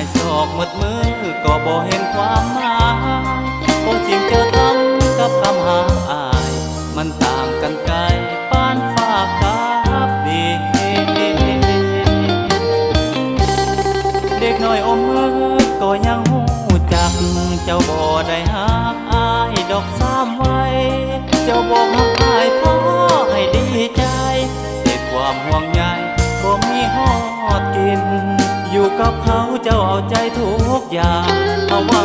ายศอกหมดมือก็บ่เห็นความหมายโอ้จริงเจ้าทำกับคำหาอายมันต่างกันไกลปานฟ้ากับดินเด็กน้อยอมมือก็ยังหูจักเจ้าบ่ได้หักอายดอกซ้ำไว้เจ้าบอกหักอายพอให้ดีใจเด็ดความห่วงใยบ่มีฮอดกินอยู่กับเขาเจ้าเอาใจทุกอย่างเอาเว้า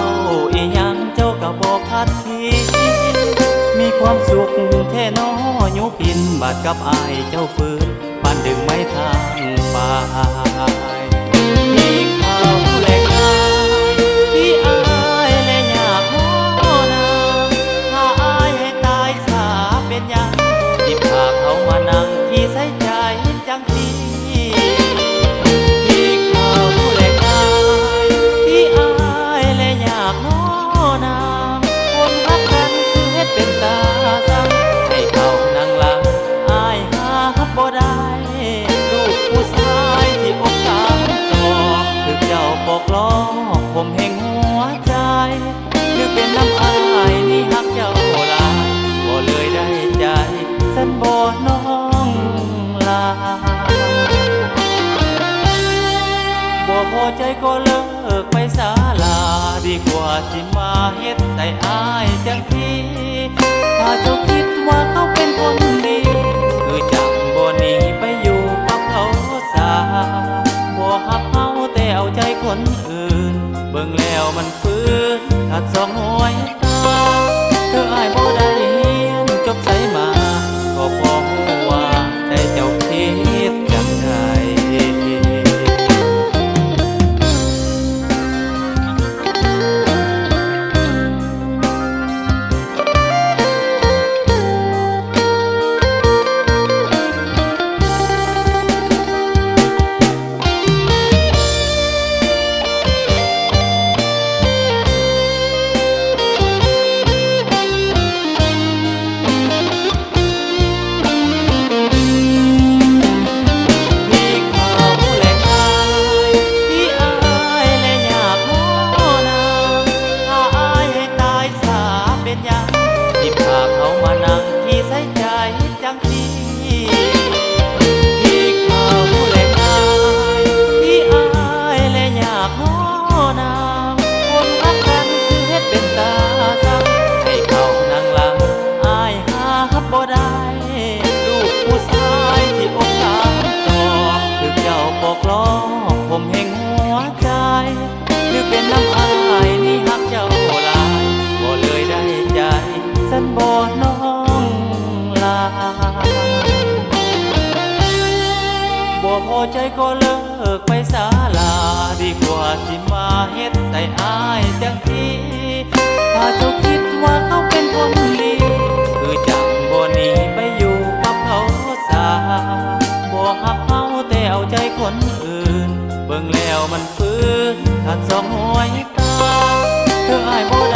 อีหยังเจ้าก็บอกคัดทีมีความสุขแท้น้อยุพินบาดกับอายเจ้าฟื้นปานดึงไม้ทางป่าที่เขาแหลกอายที่อายและอยากโน้นาถ้าอายให้ตายสาเป็นยังที่พาเขามานั่งที่ใส่ใจจังทีที่เขาแหลกอายที่อายและอยากโน้นาคนรักกันคือเฮ็ดเป็นตาสั่งให้เขานั่งหลังอายหาบ่ได้ลูกผู้ชายที่อกตามจอถึงเจ้าปกล้อผมแห่งหัวใจหรือเป็นน้ำอายนี่ฮักเจ้าลาบ่เลยได้ใจฉันบ่น้องลาบ่พอใจก็เลิกไปศาลาดีกว่าสิมาเฮ็ดใส่อายจังทีถ้าเจ้าคิดว่าเขาเป็นคนดีคือจังบ่หนีไปอยู่กับเขาซาบ่ฮักเขาแต่เอาใจคนอื่นเบิ่งแล้วมันฟื้นขัดสองห้วยตาเธออายบ่ได้เรียนจบไสมาก็พอฮู้ว่าแต่เจ้าคิดจังใดที่พาเขามานั่งที่ใส่ใจจังทีที่เขาแหลกอายที่อายและอยากโน้นางคนรักกันคือเฮ็ดเป็นตาสั่งให้เขานั่งหลังอายหาบ่ได้ลูกผู้ชายที่อกตามจอถึงเจ้าปกล้อผมแห่งหัวใจหรือเป็นน้ำอายนี่ฮักเจ้าหลายบ่เลยได้ใจฉันบ่น้องลาบ่พอใจก็เลิกไปศาลาดีกว่าสิมาเฮ็ดใส่อายจังทีถ้าเจ้าคิดว่าเขาเป็นคนดีคือจังบ่หนีไปอยู่กับเขาซาบ่ฮักเขาแต่เอาใจคนอื่นเบิ่งแล้วมันฟื้นขัดสองห้วยตาเธออายบ่